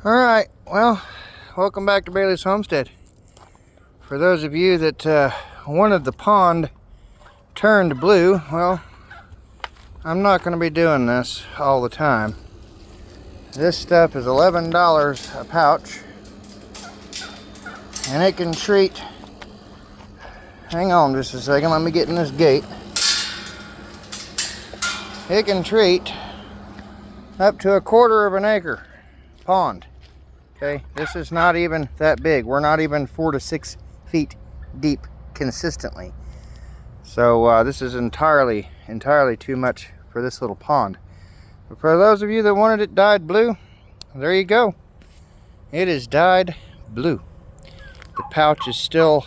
Alright, well, welcome back to Bailey's Homestead. For those of you that wanted the pond turned blue, well, I'm not going to be doing this all the time. This stuff is $11 a pouch, and it can treat, hang on just a second, let me get in this gate. It can treat up to 1/4 of an acre pond. Okay, this is not even that big. We're not even 4 to 6 feet deep consistently. So this is entirely too much for this little pond. But for those of you that wanted it dyed blue, there you go. It is dyed blue. The pouch is still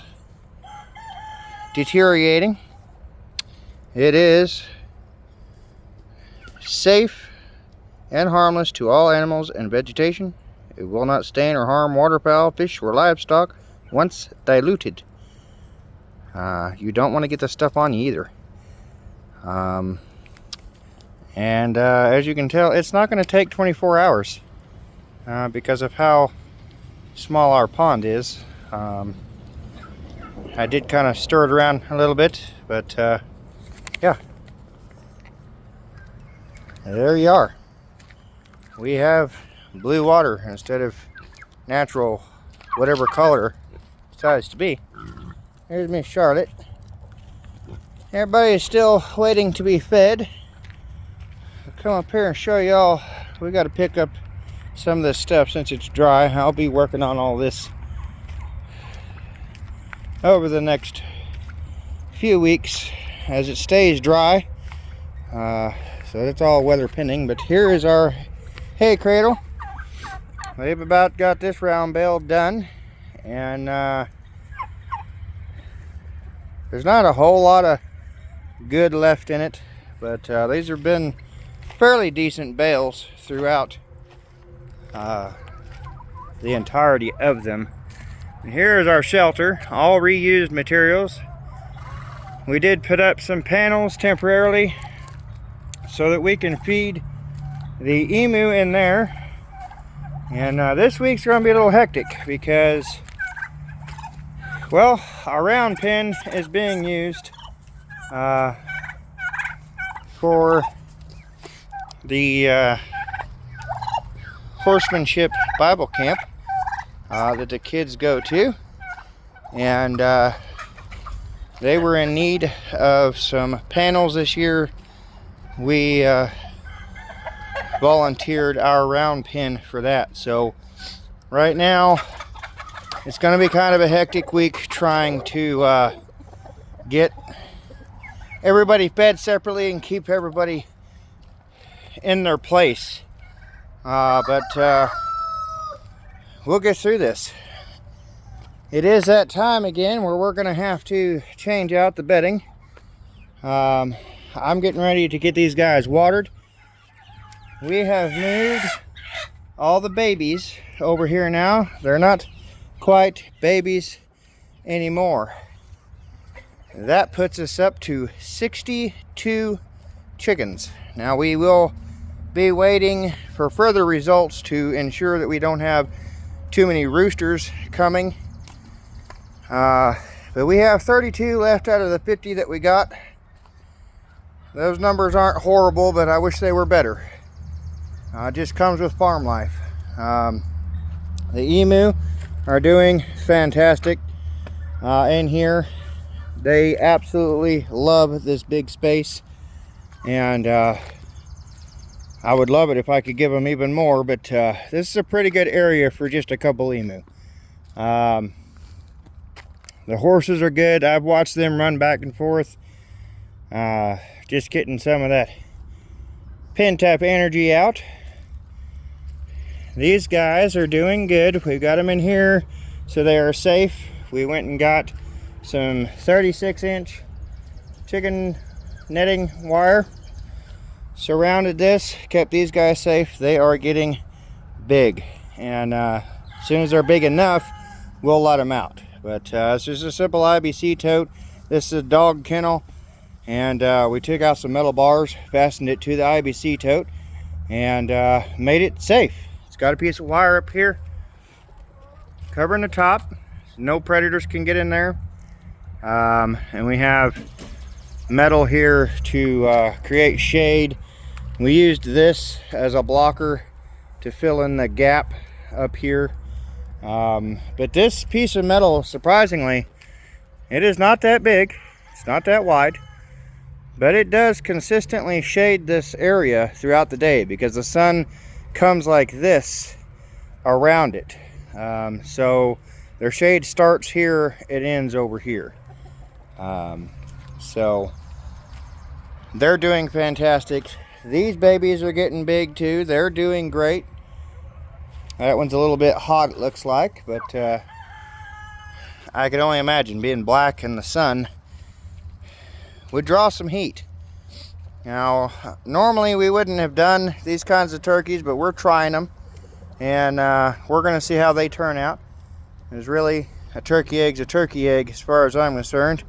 deteriorating. It is safe and harmless to all animals and vegetation. It will not stain or harm waterfowl, fish, or livestock once diluted. You don't want to get this stuff on you either. As you can tell, it's not going to take 24 hours because of how small our pond is. I did kind of stir it around a little bit, but yeah. There you are. We have blue water instead of natural whatever color it decides to be. Here's Miss Charlotte. Everybody is still waiting to be fed. I'll come up here and show y'all. We got to pick up some of this stuff since it's dry. I'll be working on all this over the next few weeks as it stays dry. So that's all weather pending. But here is our hay cradle. We've about got this round bale done, and there's not a whole lot of good left in it, but these have been fairly decent bales throughout the entirety of them. And here is our shelter, all reused materials. We did put up some panels temporarily so that we can feed the emu in there. And this week's going to be a little hectic because, well, our round pen is being used for the horsemanship Bible camp that the kids go to. And they were in need of some panels this year. We volunteered our round pen for that. So right now it's going to be kind of a hectic week trying to get everybody fed separately and keep everybody in their place. But we'll get through this. It is that time again where we're going to have to change out the bedding. I'm getting ready to get these guys watered. We have moved all the babies over here now. They're not quite babies anymore. That puts us up to 62 chickens. Now we will be waiting for further results to ensure that we don't have too many roosters coming. But we have 32 left out of the 50 that we got. Those numbers aren't horrible, but I wish they were better. It just comes with farm life. The emu are doing fantastic in here. They absolutely love this big space, and I would love it if I could give them even more, but this is a pretty good area for just a couple emu. The horses are good. I've watched them run back and forth, just getting some of that pen tap energy out. These guys are doing good. We've got them in here so they are safe. We went and got some 36-inch chicken netting wire, surrounded this, kept these guys safe. They are getting big, and as soon as they're big enough, we'll let them out. But it's just a simple IBC tote. This is a dog kennel, and we took out some metal bars, fastened it to the IBC tote, and made it safe. got a piece of wire up here covering the top. No predators can get in there. And we have metal here to create shade. We used this as a blocker to fill in the gap up here. But this piece of metal, surprisingly, it is not that big. It's not that wide. But it does consistently shade this area throughout the day because the sun comes like this around it. So their shade starts here, it ends over here. So they're doing fantastic. These babies are getting big too. They're doing great. That one's a little bit hot, it looks like, but I can only imagine being black in the sun would draw some heat. Now, normally we wouldn't have done these kinds of turkeys, but we're trying them, and we're going to see how they turn out. There's really a turkey egg's a turkey egg as far as I'm concerned.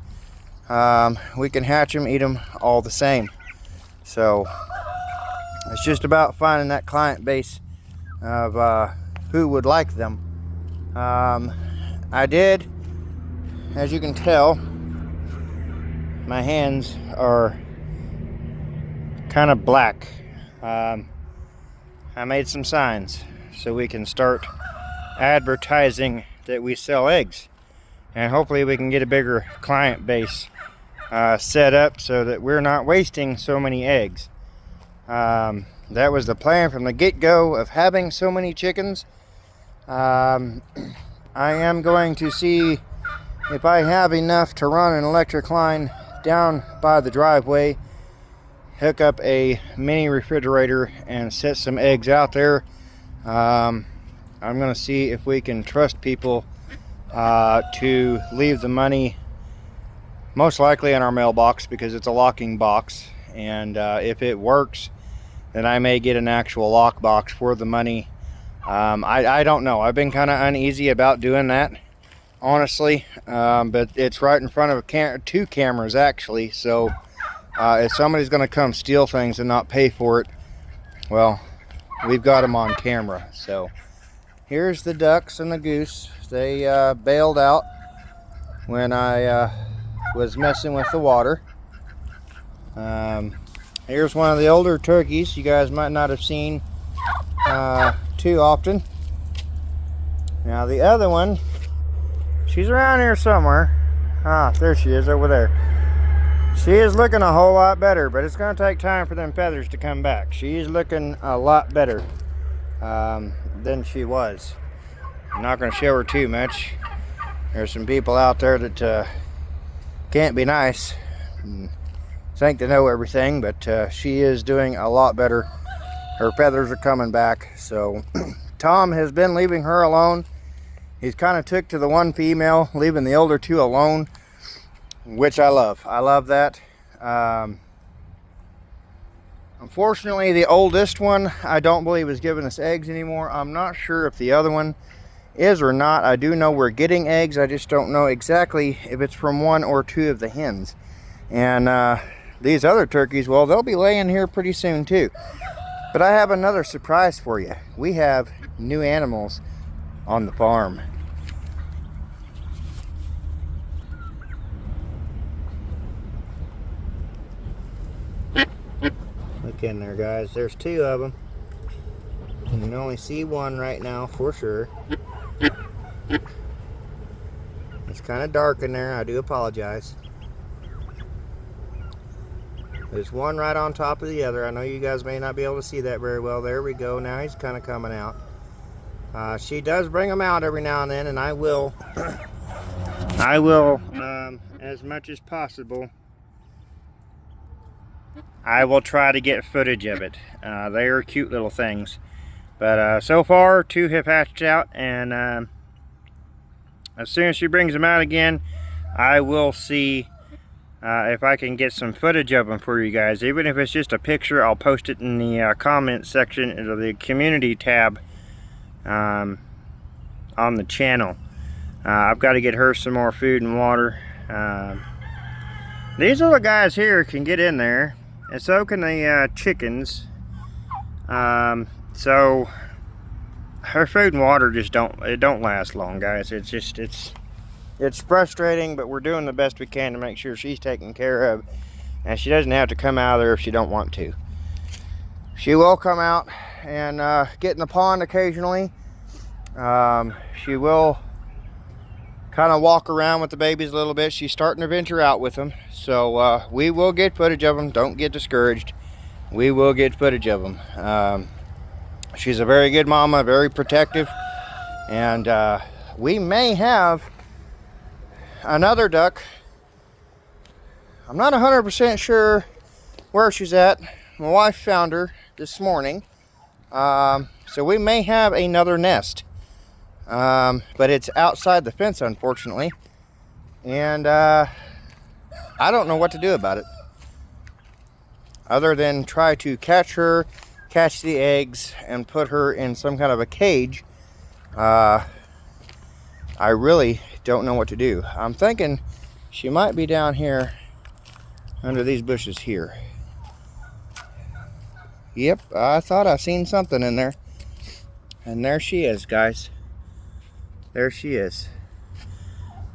We can hatch them, eat them all the same. So it's just about finding that client base of who would like them. I did, as you can tell, my hands are kind of black. I made some signs so we can start advertising that we sell eggs, and hopefully we can get a bigger client base set up so that we're not wasting so many eggs. That was the plan from the get-go of having so many chickens. I am going to see if I have enough to run an electric line down by the driveway, hook up a mini refrigerator and set some eggs out there. I'm going to see if we can trust people to leave the money most likely in our mailbox because it's a locking box, and if it works, then I may get an actual lock box for the money. I don't know. I've been kind of uneasy about doing that, honestly, but it's right in front of two cameras actually, so if somebody's going to come steal things and not pay for it, well, we've got them on camera. So here's the ducks and the goose. They bailed out when I was messing with the water. Here's one of the older turkeys you guys might not have seen too often. Now the other one, she's around here somewhere. Ah, there she is over there. She is looking a whole lot better, but it's going to take time for them feathers to come back. She's looking a lot better than she was. I'm not going to show her too much. There's some people out there that can't be nice and think they know everything, but she is doing a lot better. Her feathers are coming back. So Tom has been leaving her alone. He's kind of took to the one female, leaving the older two alone, which I love. I love that. Unfortunately, the oldest one, I don't believe is giving us eggs anymore. I'm not sure if the other one is or not. I do know we're getting eggs. I just don't know exactly if it's from one or two of the hens. And these other turkeys, well, they'll be laying here pretty soon too. But I have another surprise for you. We have new animals on the farm. Look in there, guys. There's two of them. You can only see one right now for sure. It's kind of dark in there. I do apologize. There's one right on top of the other. I know you guys may not be able to see that very well. There we go. Now he's kind of coming out. She does bring them out every now and then, and I will, as much as possible, I will try to get footage of it. They are cute little things. But so far, two have hatched out, and as soon as she brings them out again, I will see if I can get some footage of them for you guys. Even if it's just a picture, I'll post it in the comment section of the community tab on the channel. I've got to get her some more food and water. These little guys here can get in there, and so can the chickens. So her food and water just don't last long, guys. It's frustrating, but we're doing the best we can to make sure she's taken care of, and she doesn't have to come out of there if she don't want to. She will come out and get in the pond occasionally. She will kind of walk around with the babies a little bit. She's starting to venture out with them, so we will get footage of them. Don't get discouraged. We will get footage of them. She's a very good mama, very protective, and we may have another duck. I'm not 100% sure where she's at. My wife found her this morning, so we may have another nest, but it's outside the fence, unfortunately, and I don't know what to do about it other than try to catch her, catch the eggs, and put her in some kind of a cage. I really don't know what to do. I'm thinking she might be down here under these bushes here. Yep, I thought I seen something in there. And there she is, guys. There she is.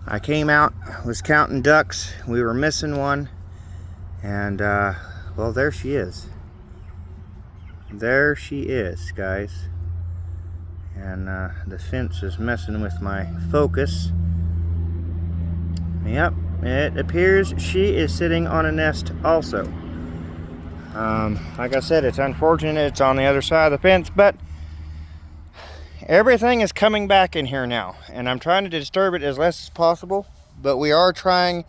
I came out, was counting ducks. We were missing one. And, well, there she is. There she is, guys. And the fence is messing with my focus. Yep, it appears she is sitting on a nest also. Like I said, it's unfortunate it's on the other side of the fence, but everything is coming back in here now, and I'm trying to disturb it as less as possible, but we are trying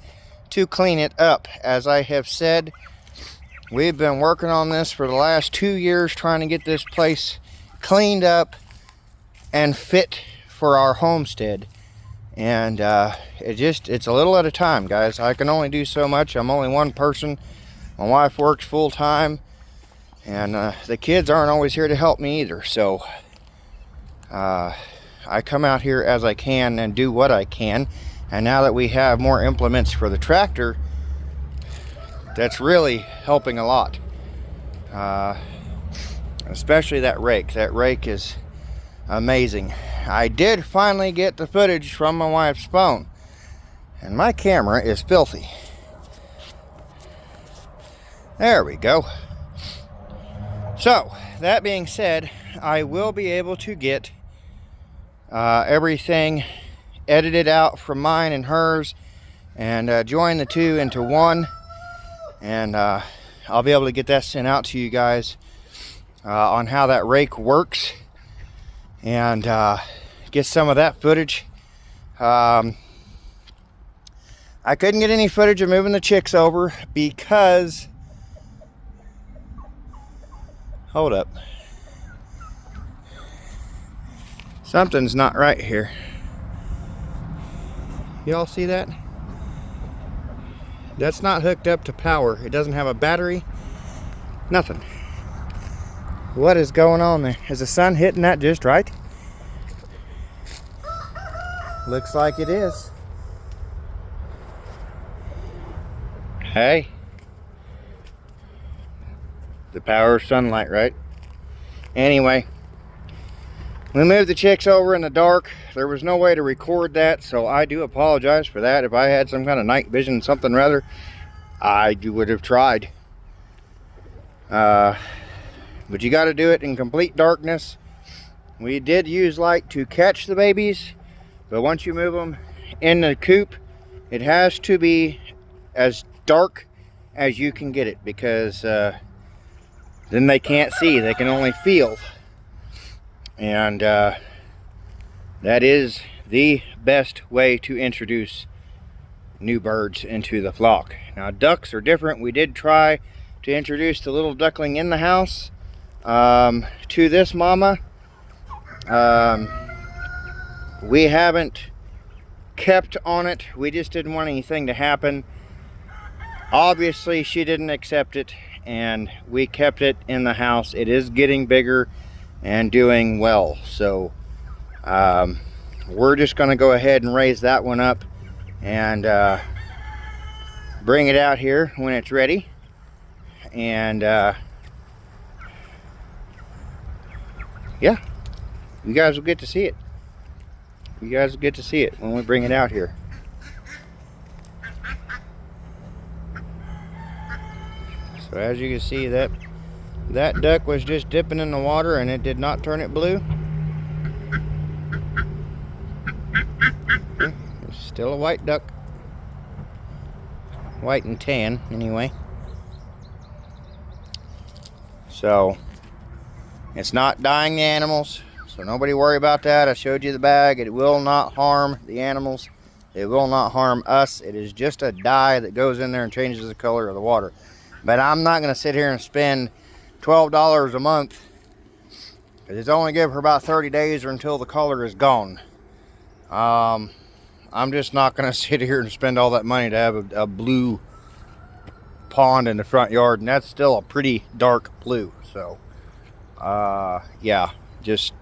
to clean it up. As I have said, we've been working on this for the last 2 years, trying to get this place cleaned up and fit for our homestead. And it's a little at a time, guys. I can only do so much. I'm only one person. My wife works full time, and the kids aren't always here to help me either. So I come out here as I can and do what I can. And now that we have more implements for the tractor, that's really helping a lot. Especially that rake. That rake is amazing. I did finally get the footage from my wife's phone, and my camera is filthy. There we go. So that being said, I will be able to get everything edited out from mine and hers, and join the two into one, and I'll be able to get that sent out to you guys on how that rake works, and get some of that footage. I couldn't get any footage of moving the chicks over because, hold up, something's not right here. Y'all see that? That's not hooked up to power. It doesn't have a battery, nothing. What is going on there? Is the sun hitting that just right? Looks like it is. Hey. The power of sunlight, right? Anyway, we moved the chicks over in the dark. There was no way to record that, so I do apologize for that. If I had some kind of night vision, something rather, I would have tried. But you got to do it in complete darkness. We did use light to catch the babies, but once you move them in the coop, it has to be as dark as you can get it, because then they can't see, they can only feel. And that is the best way to introduce new birds into the flock. Now, ducks are different. We did try to introduce the little duckling in the house to this mama. We haven't kept on it. We just didn't want anything to happen. Obviously, she didn't accept it, and we kept it in the house. It is getting bigger and doing well, so we're just going to go ahead and raise that one up and bring it out here when it's ready. And yeah, You guys will get to see it. You guys will get to see it when we bring it out here. So as you can see, that duck was just dipping in the water and it did not turn it blue. It's still a white duck. White and tan, anyway. So, it's not dying the animals, so nobody worry about that. I showed you the bag. It will not harm the animals. It will not harm us. It is just a dye that goes in there and changes the color of the water. But I'm not going to sit here and spend $12 a month, because it's only good for about 30 days or until the color is gone. I'm just not going to sit here and spend all that money to have a blue pond in the front yard, and that's still a pretty dark blue. So yeah, just,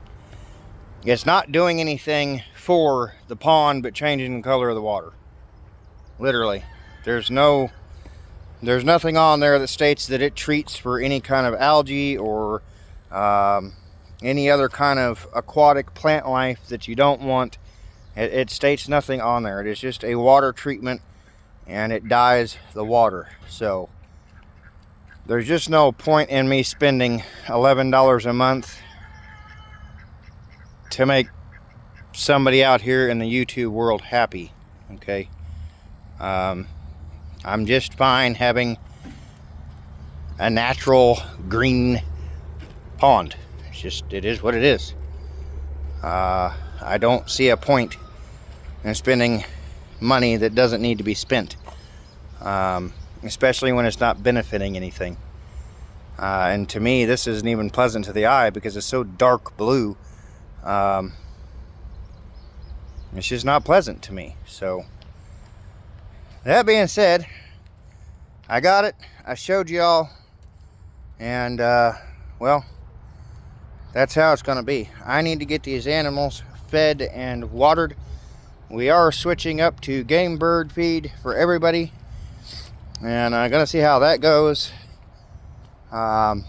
it's not doing anything for the pond but changing the color of the water. Literally, there's nothing on there that states that it treats for any kind of algae or any other kind of aquatic plant life that you don't want. It states nothing on there. It is just a water treatment, and it dyes the water. So there's just no point in me spending $11 a month to make somebody out here in the YouTube world happy. Okay, I'm just fine having a natural green pond. It's just, it is what it is. I don't see a point in spending money that doesn't need to be spent, especially when it's not benefiting anything. And to me, this isn't even pleasant to the eye because it's so dark blue. It's just not pleasant to me. So that being said, I got it. I showed y'all, and well, that's how it's going to be. I need to get these animals fed and watered. We are switching up to game bird feed for everybody, and I'm going to see how that goes. As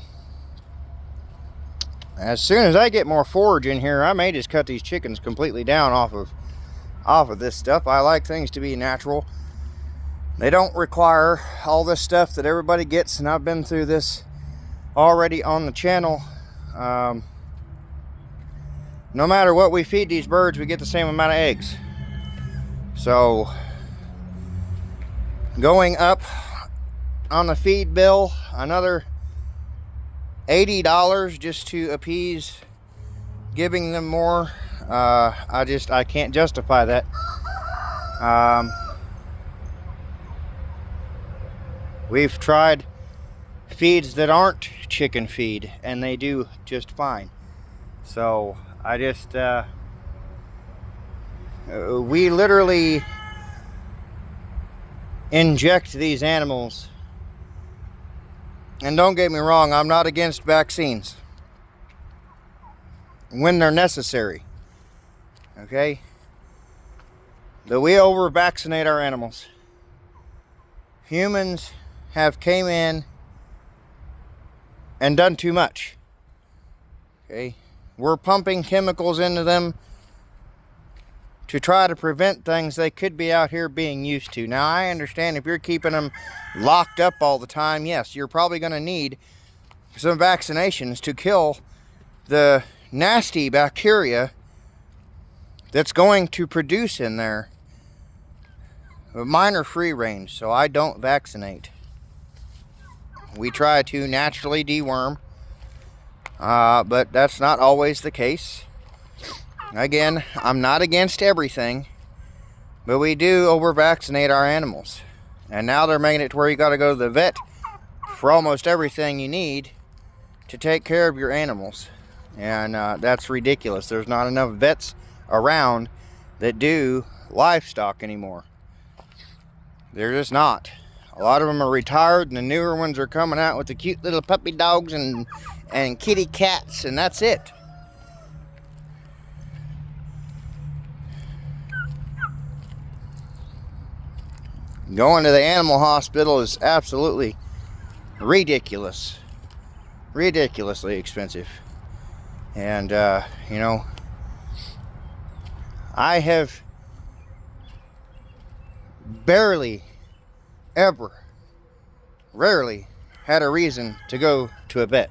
soon as I get more forage in here, I may just cut these chickens completely down off of this stuff. I like things to be natural. They don't require all this stuff that everybody gets, and I've been through this already on the channel. No matter what we feed these birds, we get the same amount of eggs. So going up on the feed bill another $80 just to appease giving them more. I can't justify that. We've tried feeds that aren't chicken feed, and they do just fine. So I just we literally inject these animals. And don't get me wrong, I'm not against vaccines when they're necessary. Okay? But we over vaccinate our animals. Humans have came in and done too much. Okay? We're pumping chemicals into them to try to prevent things they could be out here being used to. Now, I understand if you're keeping them locked up all the time, yes, you're probably going to need some vaccinations to kill the nasty bacteria that's going to produce in there. But mine are free range, so I don't vaccinate. We try to naturally deworm, but that's not always the case. Again, I'm not against everything, but we do over-vaccinate our animals. And now they're making it to where you got to go to the vet for almost everything you need to take care of your animals. And that's ridiculous. There's not enough vets around that do livestock anymore. They're just not. A lot of them are retired, and the newer ones are coming out with the cute little puppy dogs and kitty cats, and that's it. Going to the animal hospital is absolutely ridiculous. Ridiculously expensive. And, you know, I have barely, ever, rarely had a reason to go to a vet.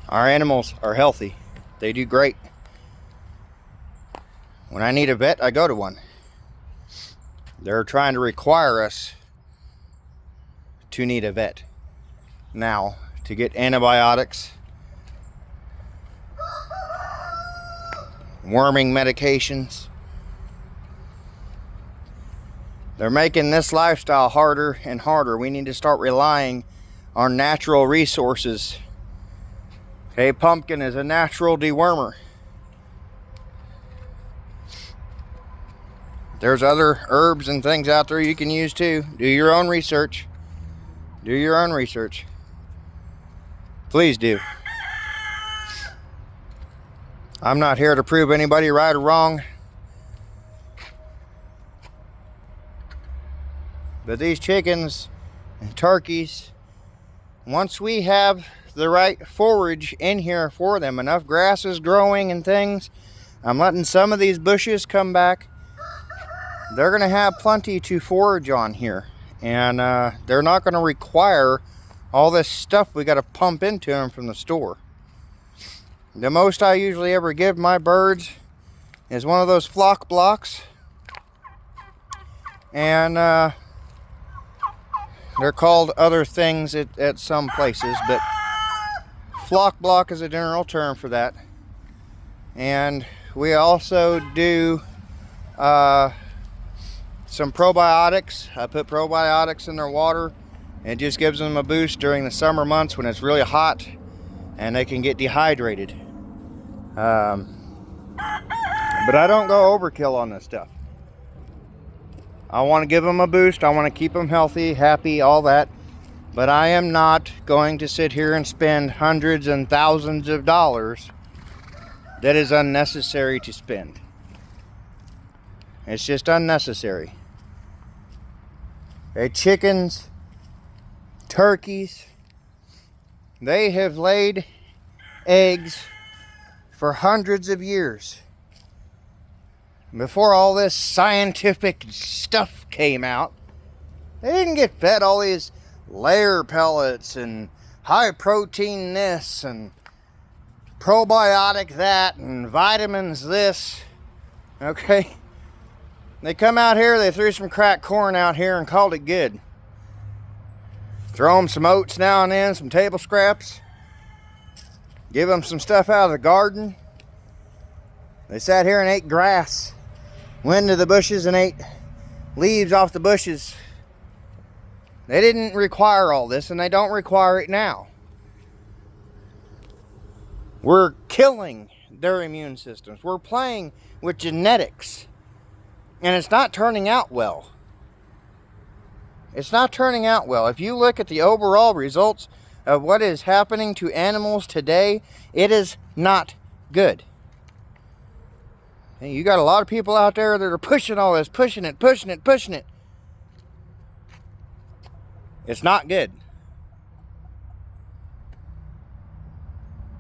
Our animals are healthy. They do great. When I need a vet, I go to one. They're trying to require us to need a vet now to get antibiotics, worming medications. They're making this lifestyle harder and harder. We need to start relying on natural resources. Okay, pumpkin is a natural dewormer. There's other herbs and things out there you can use too. Do your own research. Do your own research. Please do. I'm not here to prove anybody right or wrong. But these chickens and turkeys, once we have the right forage in here for them, enough grass is growing and things, I'm letting some of these bushes come back. They're going to have plenty to forage on here. And they're not going to require all this stuff we got to pump into them from the store. The most I usually ever give my birds is one of those flock blocks. And they're called other things at some places, but flock block is a general term for that. And we also do some probiotics. I put probiotics in their water. It just gives them a boost during the summer months when it's really hot and they can get dehydrated. But I don't go overkill on this stuff. I want to give them a boost. I want to keep them healthy, happy, all that. But I am not going to sit here and spend hundreds and thousands of dollars that is unnecessary to spend. It's just unnecessary. Okay, chickens, turkeys, they have laid eggs for hundreds of years. Before all this scientific stuff came out, they didn't get fed all these layer pellets and high protein this and probiotic that and vitamins this. Okay? They come out here, they threw some cracked corn out here and called it good. Throw them some oats now and then, some table scraps. Give them some stuff out of the garden. They sat here and ate grass. Went into the bushes and ate leaves off the bushes. They didn't require all this, and they don't require it now. We're killing their immune systems. We're playing with genetics. And it's not turning out well. It's not turning out well. If you look at the overall results of what is happening to animals today, it is not good. And you got a lot of people out there that are pushing all this, pushing it. It's not good.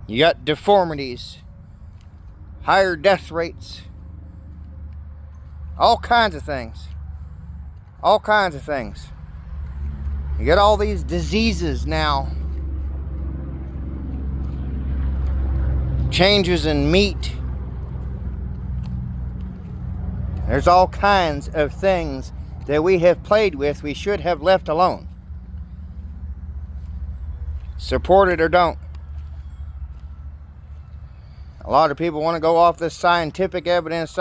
You got deformities, higher death rates, all kinds of things. All kinds of things. You get all these diseases now. Changes in meat. There's all kinds of things that we have played with we should have left alone. Support it or don't. A lot of people want to go off this scientific evidence.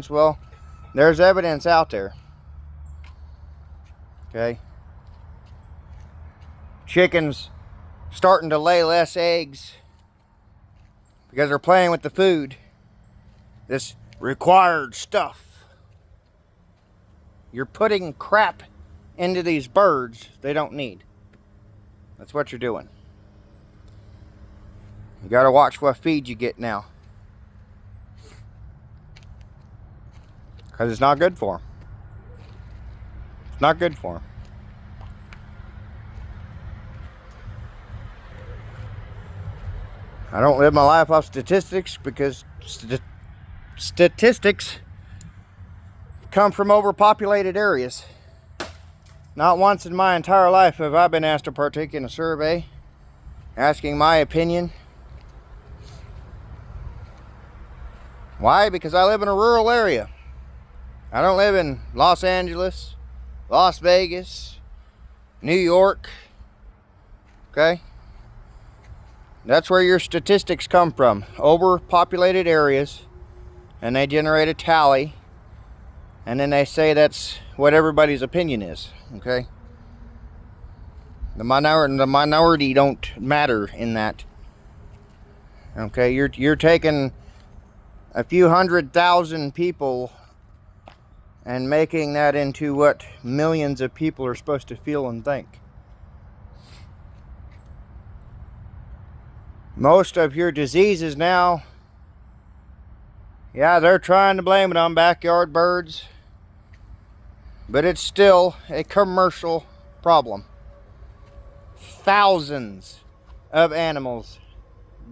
Well, there's evidence out there. Okay? Chickens starting to lay less eggs because they're playing with the food. This required stuff. You're putting crap into these birds they don't need. That's what you're doing. You got to watch what feed you get now. Because it's not good for them. It's not good for them. I don't live my life off statistics because statistics come from overpopulated areas. Not once in my entire life have I been asked to partake in a survey asking my opinion. Why? Because I live in a rural area. I don't live in Los Angeles, Las Vegas, New York. Okay? That's where your statistics come from. Overpopulated areas. And they generate a tally. And then they say that's what everybody's opinion is. Okay? The minority don't matter in that. Okay? You're taking a few 100,000 people and making that into what millions of people are supposed to feel and think. Most of your diseases now, yeah, they're trying to blame it on backyard birds, but it's still a commercial problem. Thousands of animals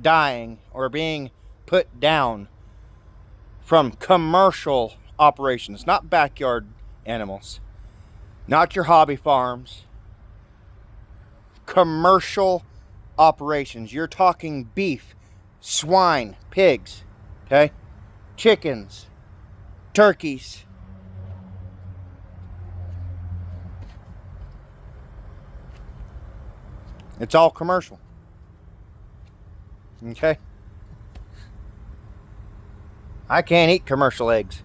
dying or being put down from commercial operations, not backyard animals, not your hobby farms, commercial operations. You're talking beef, swine, pigs, okay, chickens, turkeys. It's all commercial. Okay? I can't eat commercial eggs.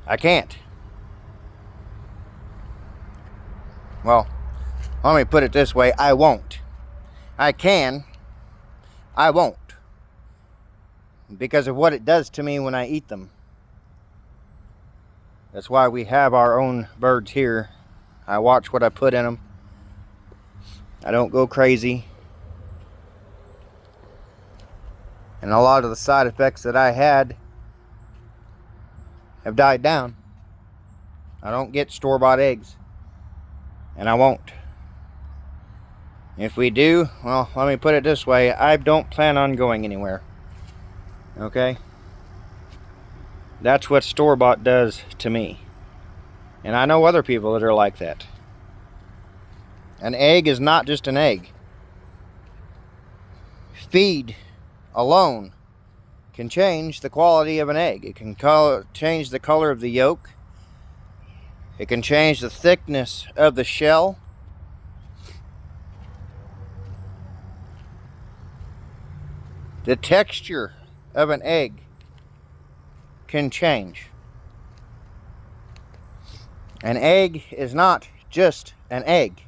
I can't. Well, let me put it this way. I won't. I can. I won't. Because of what it does to me when I eat them. That's why we have our own birds here. I watch what I put in them. I don't go crazy. And a lot of the side effects that I had have died down. I don't get store-bought eggs. And I won't. If we do, well, let me put it this way. I don't plan on going anywhere. Okay? That's what store-bought does to me. And I know other people that are like that. An egg is not just an egg. Feed alone can change the quality of an egg. It can change the color of the yolk. It can change the thickness of the shell. The texture of an egg can change. An egg is not just an egg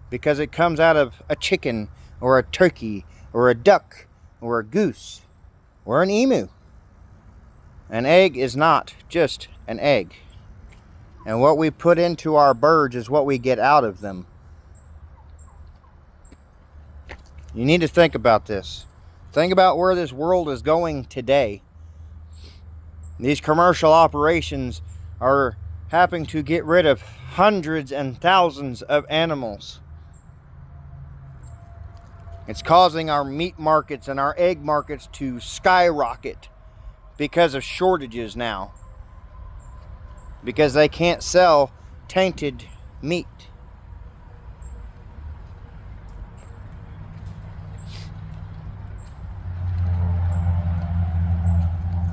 because it comes out of a chicken or a turkey or a duck or a goose or an emu. An egg is not just an egg. And what we put into our birds is what we get out of them. You need to think about this. Think about where this world is going today. These commercial operations are having to get rid of hundreds and thousands of animals. It's causing our meat markets and our egg markets to skyrocket because of shortages now. Because they can't sell tainted meat.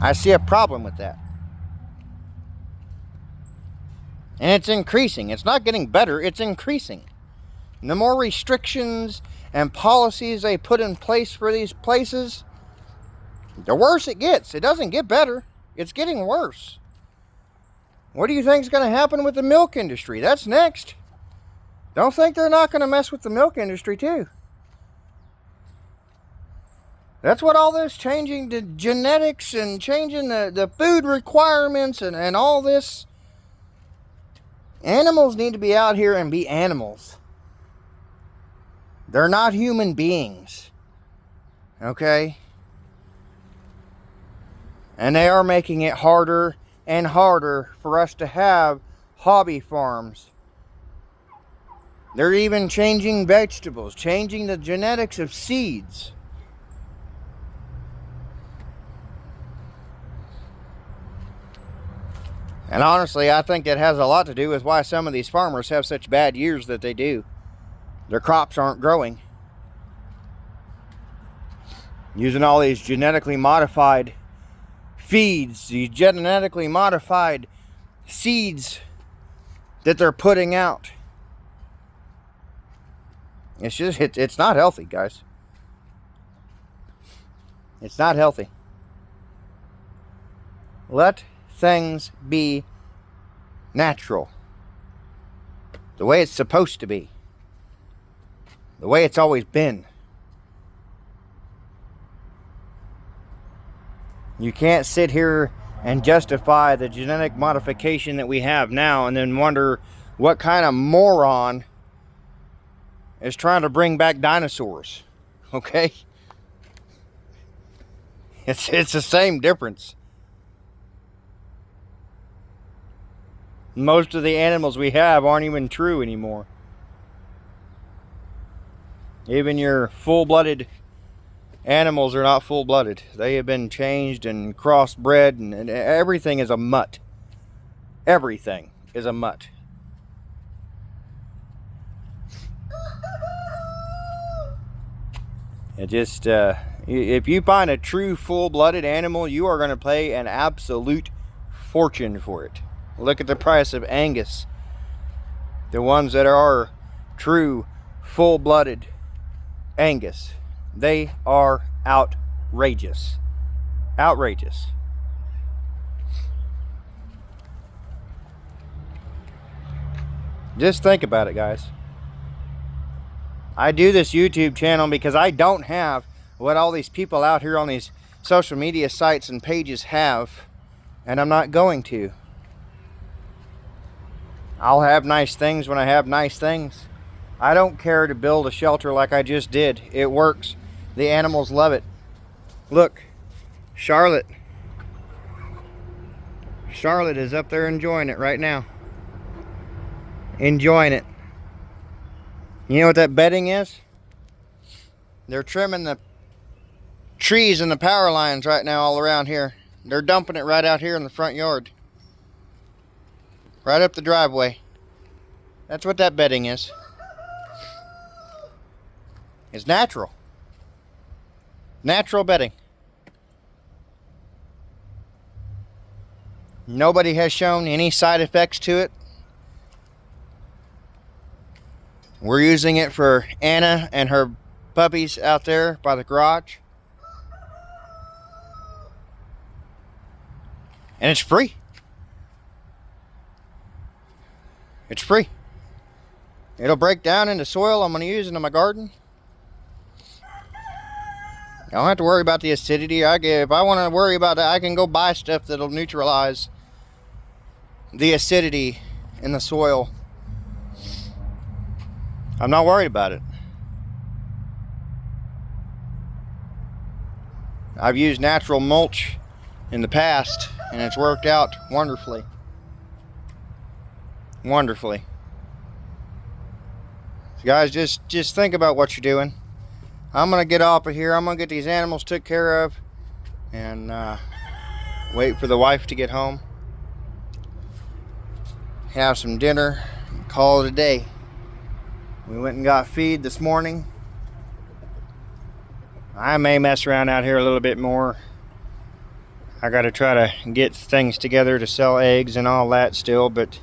I see a problem with that. And it's increasing. It's not getting better, it's increasing. And the more restrictions and policies they put in place for these places, the worse it gets. It doesn't get better. It's getting worse. What do you think is going to happen with the milk industry? That's next. Don't think they're not going to mess with the milk industry too. That's what all this changing the genetics and changing the food requirements and all this. Animals need to be out here and be animals. They're not human beings. Okay? And they are making it harder and harder for us to have hobby farms. They're even changing vegetables, changing the genetics of seeds. And honestly, I think it has a lot to do with why some of these farmers have such bad years that they do. Their crops aren't growing. Using all these genetically modified feeds, these genetically modified seeds that they're putting out. It's not healthy, guys. It's not healthy. Let things be natural. The way it's supposed to be. The way it's always been. You can't sit here and justify the genetic modification that we have now and then wonder what kind of moron is trying to bring back dinosaurs. Okay? It's the same difference. Most of the animals we have aren't even true anymore. Even your full-blooded animals are not full-blooded. They have been changed and crossbred, and everything is a mutt. Everything is a mutt. It just, if you find a true full-blooded animal, you are going to pay an absolute fortune for it. Look at the price of Angus. The ones that are true full-blooded Angus. They are outrageous. Outrageous. Just think about it, guys. I do this YouTube channel because I don't have what all these people out here on these social media sites and pages have, and I'm not going to. I'll have nice things when I have nice things. I don't care to build a shelter like I just did. It works. The animals love it. Look, Charlotte. Charlotte is up there enjoying it right now. Enjoying it. You know what that bedding is? They're trimming the trees and the power lines right now all around here. They're dumping it right out here in the front yard. Right up the driveway. That's what that bedding is. It's natural. Natural bedding. Nobody has shown any side effects to it. We're using it for Anna and her puppies out there by the garage. And it's free. It's free. It'll break down into soil I'm going to use into my garden. I don't have to worry about the acidity. If I want to worry about that, I can go buy stuff that'll neutralize the acidity in the soil. I'm not worried about it. I've used natural mulch in the past, and it's worked out wonderfully. Wonderfully. So guys, just think about what you're doing. I'm going to get off of here. I'm going to get these animals took care of and wait for the wife to get home. Have some dinner and call it a day. We went and got feed this morning. I may mess around out here a little bit more. I got to try to get things together to sell eggs and all that still, but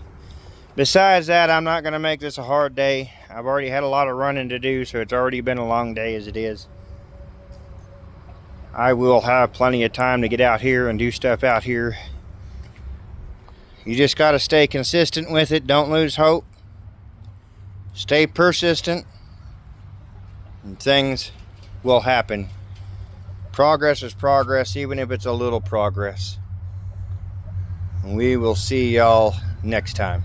besides that, I'm not going to make this a hard day. I've already had a lot of running to do, so it's already been a long day as it is. I will have plenty of time to get out here and do stuff out here. You just got to stay consistent with it. Don't lose hope. Stay persistent, and things will happen. Progress is progress, even if it's a little progress. And we will see y'all next time.